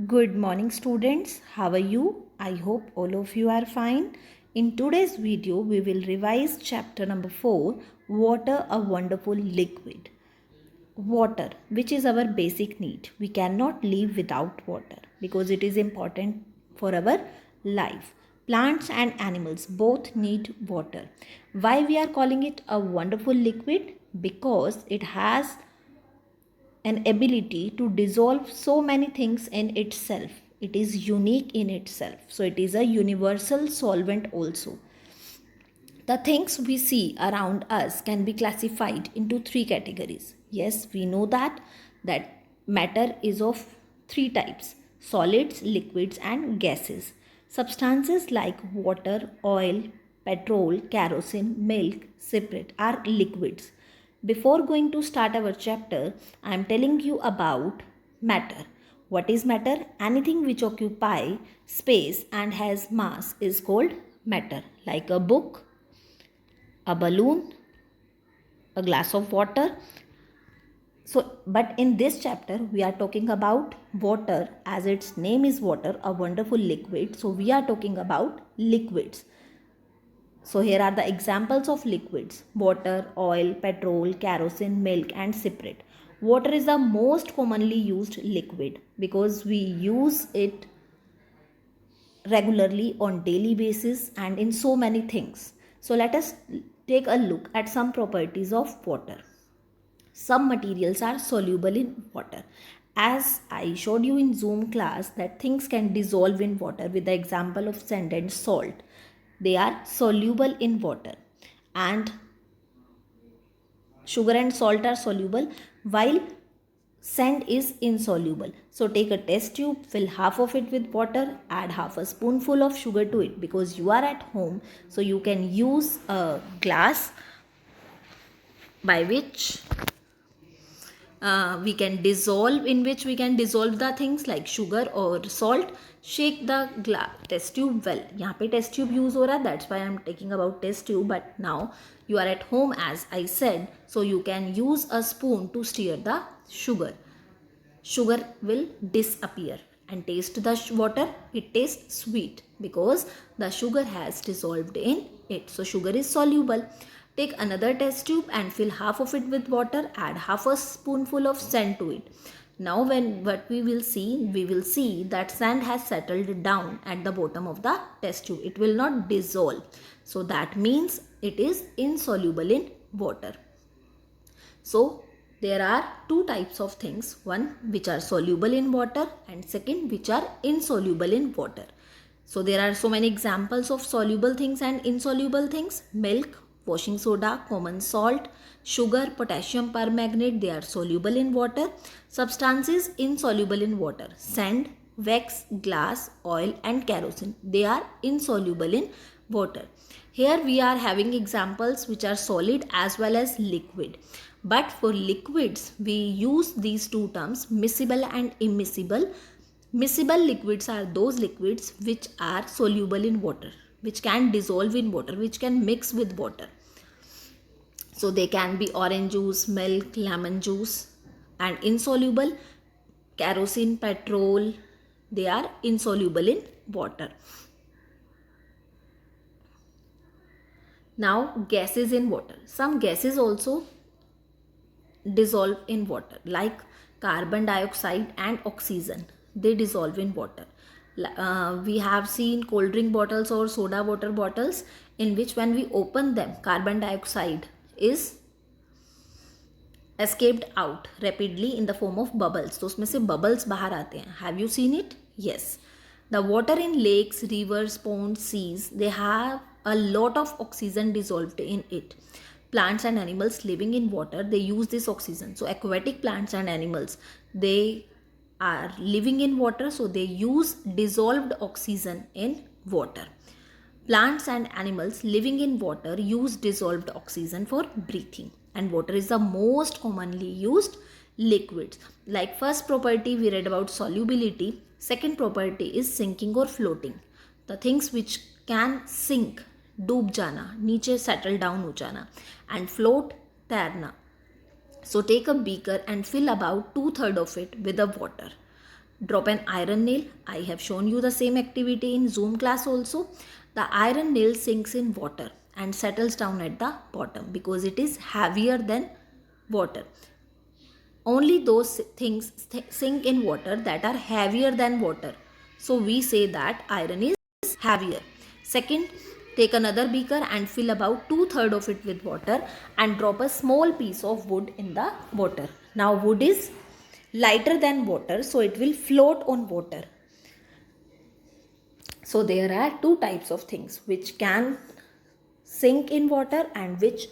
Good morning, students. How are you? I hope all of you are fine. In today's video, we will revise chapter number 4, Water, a Wonderful Liquid. Water, which is our basic need. We cannot live without water because it is important for our life. Plants and animals both need water. Why we are calling it a wonderful liquid? Because it has an ability to dissolve so many things in itself. It is unique in itself. So it is a universal solvent also. The things we see around us can be classified into three categories. Yes, we know that matter is of three types: solids, liquids and gases. Substances like water, oil, petrol, kerosene, milk, spirit are liquids. Before going to start our chapter, I am telling you about matter. What is matter? Anything which occupy space and has mass is called matter, like a book, a balloon, a glass of water. So, but in this chapter, we are talking about water, as its name is water, a wonderful liquid. So, we are talking about liquids. So, here are the examples of liquids: water, oil, petrol, kerosene, milk, and spirit. Water is the most commonly used liquid because we use it regularly on daily basis and in so many things. So let us take a look at some properties of water. Some materials are soluble in water. As I showed you in Zoom class that things can dissolve in water with the example of sand and salt. They are soluble in water, and sugar and salt are soluble while sand is insoluble. So take a test tube, fill half of it with water, add half a spoonful of sugar to it. Because you are at home, so you can use a glass by which we can dissolve, in which we can dissolve the things like sugar or salt. Shake the test tube well. यहाँ पे test tube use हो रहा है, that's why I'm taking about test tube. But now you are at home, as I said, so you can use a spoon to stir the sugar. Sugar will disappear, and taste the water. It tastes sweet because the sugar has dissolved in it. So sugar is soluble. Take another test tube and fill half of it with water. Add half a spoonful of sand to it. Now what we will see that sand has settled down at the bottom of the test tube. It will not dissolve. So that means it is insoluble in water. So there are two types of things, one which are soluble in water and second which are insoluble in water. So there are so many examples of soluble things and insoluble things: milk, washing soda, common salt, sugar, potassium permanganate, they are soluble in water. Substances insoluble in water: sand, wax, glass, oil and kerosene, they are insoluble in water. Here we are having examples which are solid as well as liquid. But for liquids, we use these two terms, miscible and immiscible. Miscible liquids are those liquids which are soluble in water, which can dissolve in water, which can mix with water. So they can be orange juice, milk, lemon juice. And insoluble, kerosene, petrol, they are insoluble in water. Now gases in water. Some gases also dissolve in water, like carbon dioxide and oxygen. They dissolve in water. We have seen cold drink bottles or soda water bottles in which when we open them, carbon dioxide is escaped out rapidly in the form of bubbles. तो उसमें से bubbles बाहर आते हैं. Have you seen it? Yes. The water in lakes, rivers, ponds, seas, they have a lot of oxygen dissolved in it. Plants and animals living in water, they use this oxygen. So aquatic plants and animals, they are living in water, so they use dissolved oxygen in water. Plants and animals living in water use dissolved oxygen for breathing, and water is the most commonly used liquids. Like first property we read about solubility, second property is sinking or floating. The things which can sink, डूब जाना, नीचे settle down हो जाना, and float, तैरना. So take a beaker and fill about 2/3 of it with the water. Drop an iron nail. I have shown you the same activity in Zoom class also. The iron nail sinks in water and settles down at the bottom because it is heavier than water. Only those things sink in water that are heavier than water. So we say that iron is heavier. Second, take another beaker and fill about 2/3 of it with water and drop a small piece of wood in the water. Now wood is lighter than water, so it will float on water. So there are two types of things which can sink in water and which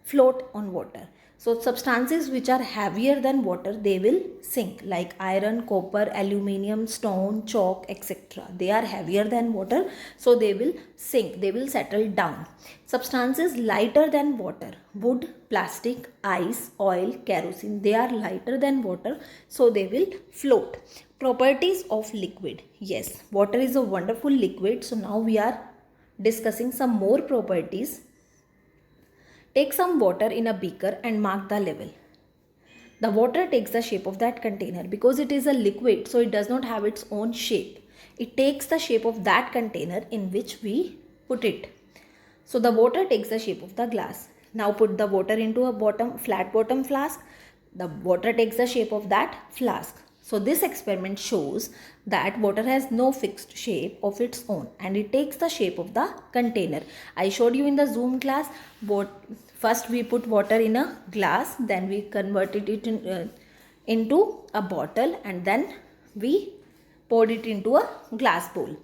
float on water. So substances which are heavier than water, they will sink, like iron, copper, aluminium, stone, chalk, etc. They are heavier than water, so they will sink, they will settle down. Substances lighter than water, wood, plastic, ice, oil, kerosene, they are lighter than water, so they will float. Properties of liquid. Yes, water is a wonderful liquid. So now we are discussing some more properties. Take some water in a beaker and mark the level. The water takes the shape of that container because it is a liquid, so it does not have its own shape. It takes the shape of that container in which we put it. So the water takes the shape of the glass. Now put the water into a flat bottom flask. The water takes the shape of that flask. So this experiment shows that water has no fixed shape of its own and it takes the shape of the container. I showed you in the Zoom class, first we put water in a glass, then we converted it into a bottle and then we poured it into a glass bowl.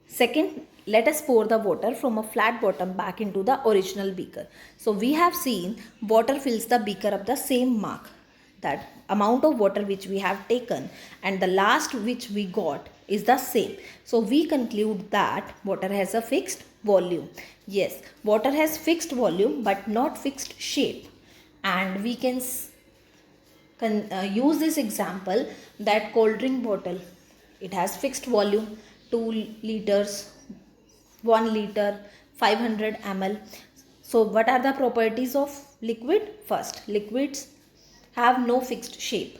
Second, let us pour the water from a flat bottom back into the original beaker. So we have seen water fills the beaker up the same mark. That amount of water which we have taken and the last which we got is the same. So we conclude that water has a fixed volume. Yes, water has fixed volume but not fixed shape. And we can use this example that cold drink bottle. It has fixed volume, 2 liters, 1 liter, 500 ml. So what are the properties of liquid? First, liquids have no fixed shape.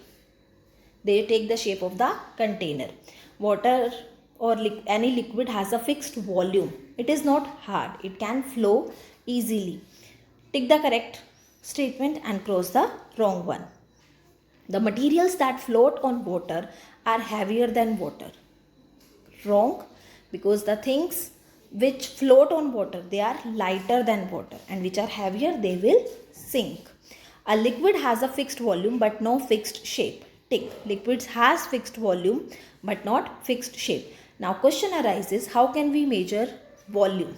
They take the shape of the container. Water or any liquid has a fixed volume. It is not hard. It can flow easily. Tick the correct statement and cross the wrong one. The materials that float on water are heavier than water. Wrong, because the things which float on water, they are lighter than water, and which are heavier, they will sink. A liquid has a fixed volume but no fixed shape. Tick. Liquids has fixed volume but not fixed shape. Now question arises, how can we measure volume?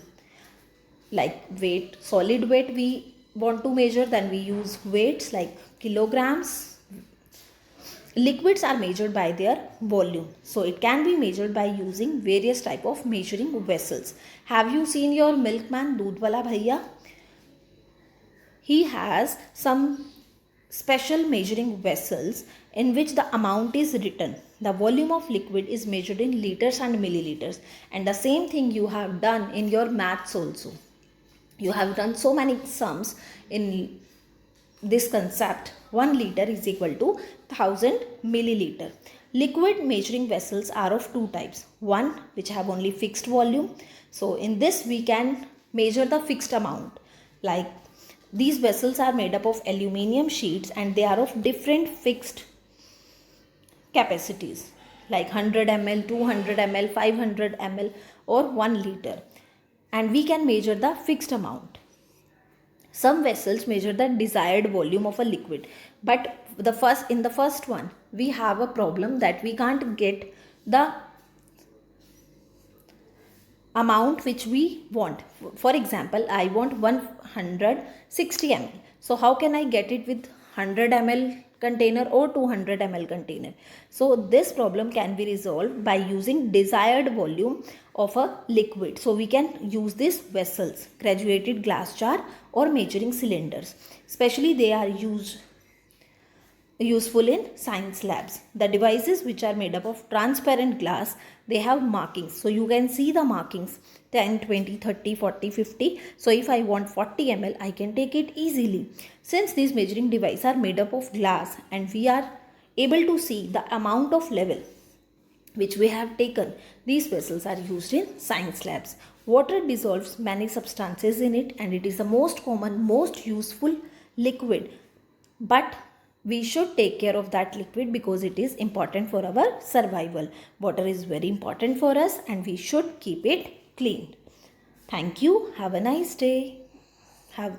Like weight, solid weight we want to measure, then we use weights like kilograms. Liquids are measured by their volume. So it can be measured by using various type of measuring vessels. Have you seen your milkman, doodh wala bhaiya? He has some special measuring vessels in which the amount is written. The volume of liquid is measured in liters and milliliters. And the same thing you have done in your maths also. You have done so many sums in this concept. 1 liter is equal to 1000 milliliter. Liquid measuring vessels are of two types. One which have only fixed volume. So in this we can measure the fixed amount. Like these vessels are made up of aluminium sheets and they are of different fixed capacities like 100 ml, 200 ml, 500 ml or 1 liter. And we can measure the fixed amount. Some vessels measure the desired volume of a liquid. But in the first one, we have a problem that we can't get the amount which we want. For example, I want 160 ml. So how can I get it with 100 ml container or 200 ml container? So this problem can be resolved by using desired volume of a liquid. So we can use these vessels, graduated glass jar or measuring cylinders. Especially they are useful in science labs. The devices which are made up of transparent glass, they have markings. So you can see the markings 10, 20, 30, 40, 50. So if I want 40 ml, I can take it easily. Since these measuring devices are made up of glass and we are able to see the amount of level which we have taken. These vessels are used in science labs. Water dissolves many substances in it, and it is the most common, most useful liquid. But we should take care of that liquid because it is important for our survival. Water is very important for us and we should keep it clean. Thank you. Have a nice day. Have